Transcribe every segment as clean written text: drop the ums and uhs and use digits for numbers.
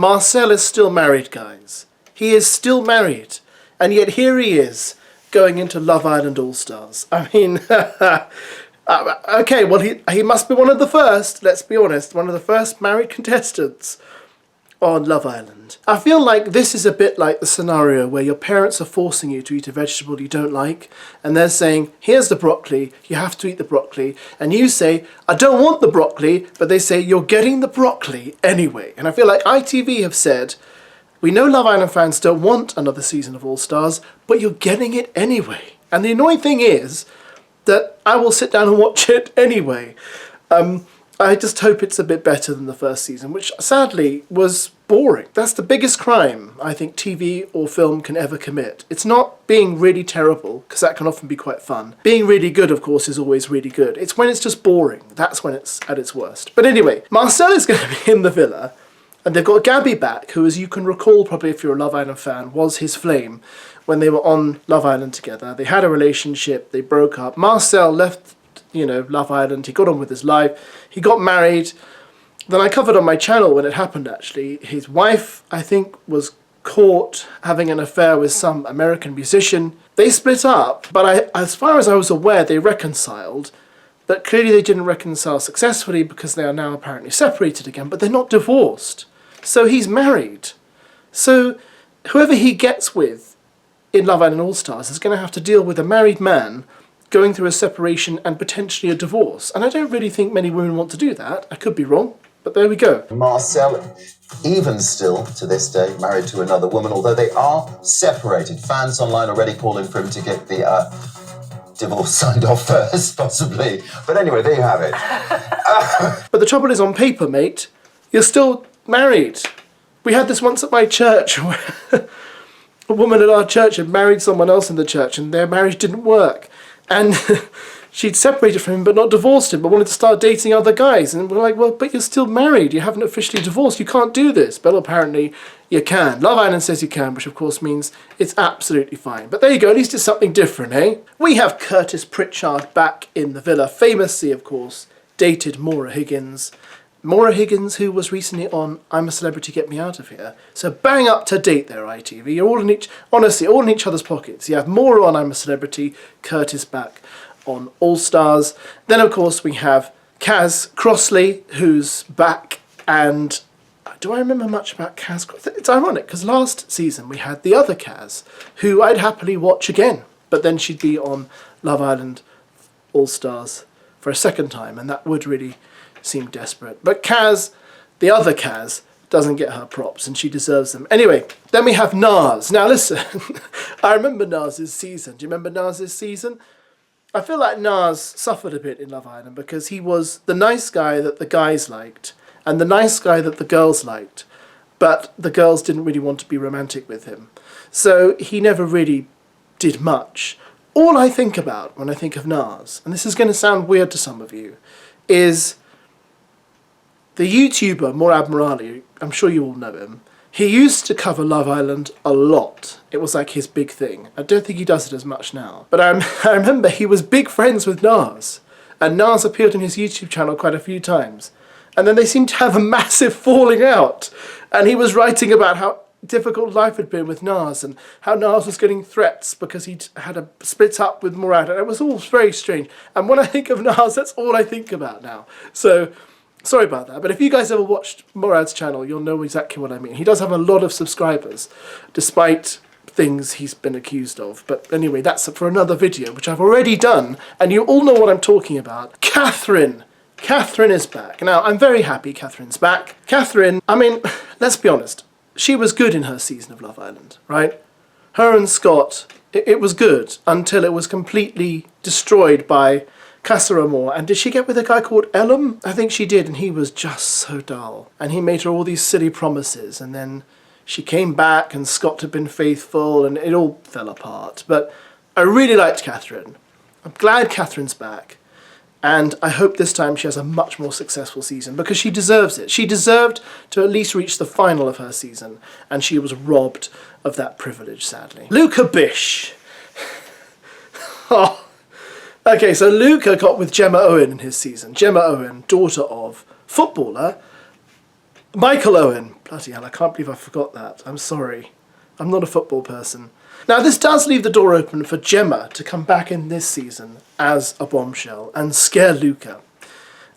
Marcel is still married, guys. He is still married. And yet here he is, going into Love Island All-Stars. I mean, okay, well, he must be one of the first, let's be honest, one of the first married contestants on Love Island. I feel like this is a bit like the scenario where your parents are forcing you to eat a vegetable you don't like, and they're saying, here's the broccoli, you have to eat the broccoli, and you say, I don't want the broccoli, but they say, you're getting the broccoli anyway. And I feel like ITV have said, we know Love Island fans don't want another season of All Stars, but you're getting it anyway. And the annoying thing is that I will sit down and watch it anyway. I just hope it's a bit better than the first season, which sadly was boring. That's the biggest crime I think TV or film can ever commit. It's not being really terrible, because that can often be quite fun. Being really good, of course, is always really good. It's when it's just boring. That's when it's at its worst. But anyway, Marcel is going to be in the villa, and they've got Gabby back, who, as you can recall probably if you're a Love Island fan, was his flame when they were on Love Island together. They had a relationship, they broke up. Marcel left, you know, Love Island, he got on with his life, he got married. Then I covered on my channel when it happened, actually. His wife, I think, was caught having an affair with some American musician. They split up, but as far as I was aware, they reconciled. But clearly they didn't reconcile successfully because they are now apparently separated again, but they're not divorced. So he's married. So whoever he gets with in Love Island All-Stars is going to have to deal with a married man going through a separation and potentially a divorce. And I don't really think many women want to do that. I could be wrong, but there we go. Marcel, even still to this day, married to another woman, although they are separated. Fans online already calling for him to get the divorce signed off first, possibly. But anyway, there you have it. But the trouble is, on paper, mate, you're still married. We had this once at my church, where a woman at our church had married someone else in the church, and their marriage didn't work. And she'd separated from him but not divorced him, but wanted to start dating other guys. And we're like, well, but you're still married. You haven't officially divorced. You can't do this. But apparently you can. Love Island says you can, which of course means it's absolutely fine. But there you go. At least it's something different, eh? We have Curtis Pritchard back in the villa. Famously, of course, dated Maura Higgins. Maura Higgins, who was recently on I'm a Celebrity, Get Me Out of Here. So bang up to date there, ITV. You're all in honestly, all in each other's pockets. You have Maura on I'm a Celebrity, Curtis back on All Stars. Then, of course, we have Kaz Crossley, who's back. And do I remember much about Kaz? It's ironic, because last season we had the other Kaz, who I'd happily watch again. But then she'd be on Love Island All Stars for a second time, and that would really seem desperate. But Kaz, the other Kaz, doesn't get her props, and she deserves them. Anyway, then we have Naz. Now listen, I remember Naz's season. Do you remember Naz's season? I feel like Naz suffered a bit in Love Island because he was the nice guy that the guys liked and the nice guy that the girls liked, but the girls didn't really want to be romantic with him. So he never really did much. All I think about when I think of Naz, and this is going to sound weird to some of you, is the YouTuber Morad Morali. I'm sure you all know him. He used to cover Love Island a lot. It was like his big thing. I don't think he does it as much now. But I remember he was big friends with Naz. And Naz appeared on his YouTube channel quite a few times. And then they seemed to have a massive falling out. And he was writing about how difficult life had been with Naz and how Naz was getting threats because he'd had a split up with Morad. And it was all very strange. And when I think of Naz, that's all I think about now. So sorry about that, but if you guys ever watched Morad's channel, you'll know exactly what I mean. He does have a lot of subscribers, despite things he's been accused of. But anyway, that's for another video, which I've already done, and you all know what I'm talking about. Catherine! Catherine is back. Now, I'm very happy Catherine's back. Catherine, I mean, let's be honest, she was good in her season of Love Island, right? Her and Scott, it was good, until it was completely destroyed by Casa Amor. And did she get with a guy called Elam? I think she did, and he was just so dull. And he made her all these silly promises, and then she came back and Scott had been faithful and it all fell apart. But I really liked Catherine. I'm glad Catherine's back. And I hope this time she has a much more successful season because she deserves it. She deserved to at least reach the final of her season, and she was robbed of that privilege, sadly. Luca Bish. Oh. Okay, so Luca got with Gemma Owen in his season. Gemma Owen, daughter of footballer Michael Owen. Bloody hell, I can't believe I forgot that. I'm sorry. I'm not a football person. Now, this does leave the door open for Gemma to come back in this season as a bombshell and scare Luca.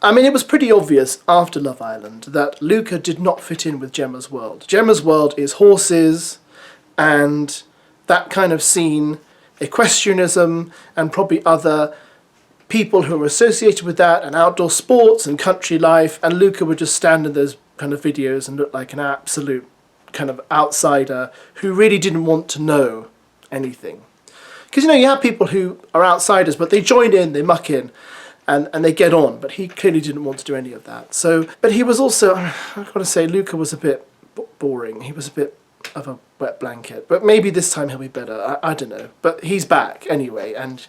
I mean, it was pretty obvious after Love Island that Luca did not fit in with Gemma's world. Gemma's world is horses and that kind of scene, equestrianism, and probably other people who are associated with that, and outdoor sports and country life, and Luca would just stand in those kind of videos and look like an absolute kind of outsider who really didn't want to know anything. Because, you know, you have people who are outsiders, but they join in, they muck in, and they get on, but he clearly didn't want to do any of that. So, but he was also, I've got to say, Luca was a bit boring. He was a bit of a wet blanket, but maybe this time he'll be better. I don't know, but he's back anyway, and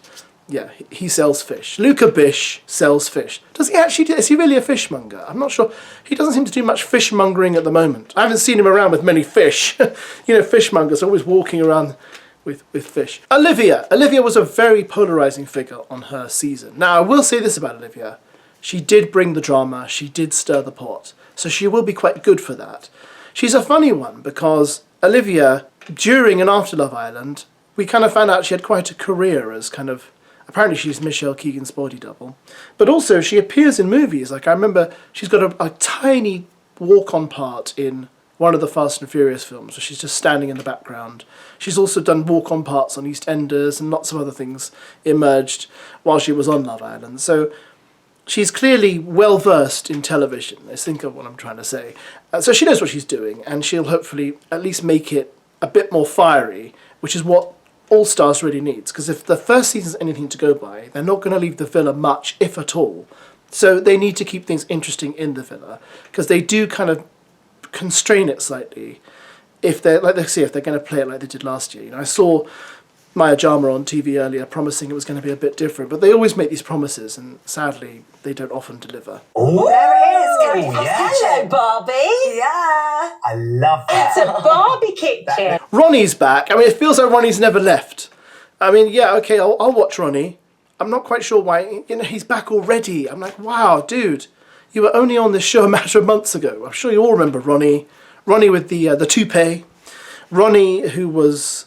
yeah, he sells fish. Luca Bish sells fish. Does he actually? Is he really a fishmonger? I'm not sure. He doesn't seem to do much fishmongering at the moment. I haven't seen him around with many fish. You know, fishmongers are always walking around with fish. Olivia. Olivia was a very polarising figure on her season. Now, I will say this about Olivia. She did bring the drama. She did stir the pot. So she will be quite good for that. She's a funny one because Olivia, during and after Love Island, we kind of found out she had quite a career as kind of, apparently she's Michelle Keegan's body double. But also she appears in movies. Like I remember she's got a tiny walk-on part in one of the Fast and Furious films where she's just standing in the background. She's also done walk-on parts on EastEnders and lots of other things emerged while she was on Love Island. So she's clearly well-versed in television. Let's think of what I'm trying to say. So she knows what she's doing, and she'll hopefully at least make it a bit more fiery, which is what All Stars really needs. Because if the first season's anything to go by, they're not going to leave the villa much, if at all. So they need to keep things interesting in the villa, because they do kind of constrain it slightly if they're, like, let's see if they're going to play it like they did last year. You know, I saw Maya Jama on TV earlier promising it was going to be a bit different, but they always make these promises and sadly they don't often deliver. Oh, there it is. Yeah. Hello, Barbie. Yeah. I love that. It's a Barbie kitchen. Ronnie's back. I mean, it feels like Ronnie's never left. I mean, yeah, okay, I'll watch Ronnie. I'm not quite sure why. You know, he's back already. I'm like, wow, dude, you were only on this show a matter of months ago. I'm sure you all remember Ronnie. Ronnie with the toupee. Ronnie who was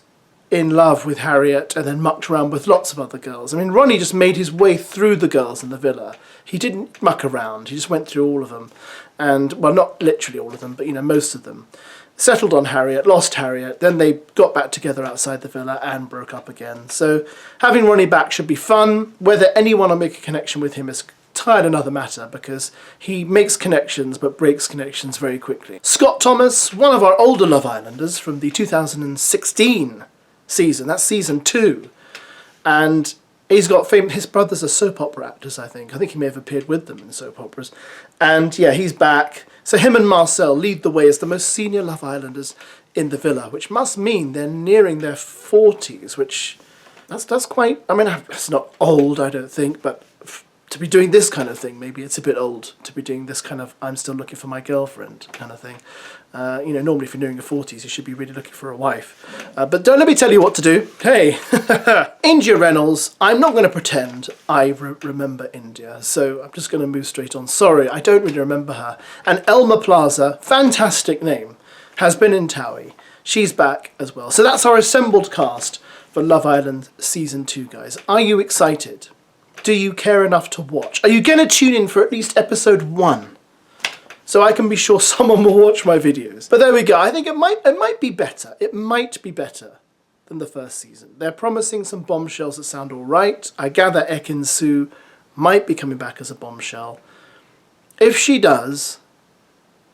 in love with Harriet and then mucked around with lots of other girls. I mean, Ronnie just made his way through the girls in the villa. He didn't muck around. He just went through all of them. And, well, not literally all of them, but, you know, most of them. Settled on Harriet, lost Harriet, then they got back together outside the villa and broke up again. So having Ronnie back should be fun. Whether anyone will make a connection with him is entirely another matter, because he makes connections but breaks connections very quickly. Scott Thomas, one of our older Love Islanders from the 2016 season, that's season 2, and he's got fame. His brothers are soap opera actors, I think he may have appeared with them in soap operas, and yeah, he's back. So him and Marcel lead the way as the most senior Love Islanders in the villa, which must mean they're nearing their 40s, which that's quite, I mean, it's not old, I don't think, but to be doing this kind of thing, maybe it's a bit old to be doing this kind of I'm still looking for my girlfriend kind of thing. You know, normally if you're nearing your 40s, you should be really looking for a wife. But don't let me tell you what to do. Hey, India Reynolds, I'm not going to pretend I remember India, so I'm just going to move straight on. Sorry, I don't really remember her. And Elma Plaza, fantastic name, has been in Towie. She's back as well. So that's our assembled cast for Love Island Season 2, guys. Are you excited? Do you care enough to watch? Are you going to tune in for at least episode 1? So I can be sure someone will watch my videos. But there we go. I think it might be better. It might be better than the first season. They're promising some bombshells that sound all right. I gather Ekin Su might be coming back as a bombshell. If she does,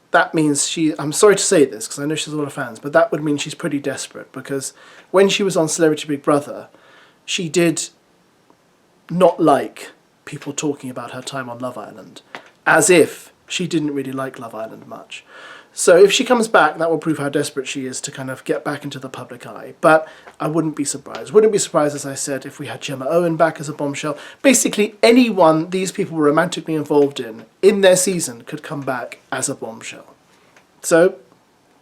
that means I'm sorry to say this because I know she has a lot of fans, but that would mean she's pretty desperate, because when she was on Celebrity Big Brother, she did not like people talking about her time on Love Island, as if she didn't really like Love Island much. So if she comes back, that will prove how desperate she is to kind of get back into the public eye. But I wouldn't be surprised. Wouldn't be surprised, as I said, if we had Gemma Owen back as a bombshell. Basically, anyone these people were romantically involved in their season could come back as a bombshell. So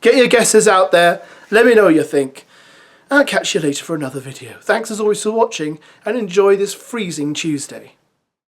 get your guesses out there. Let me know what you think. I'll catch you later for another video. Thanks as always for watching, and enjoy this freezing Tuesday.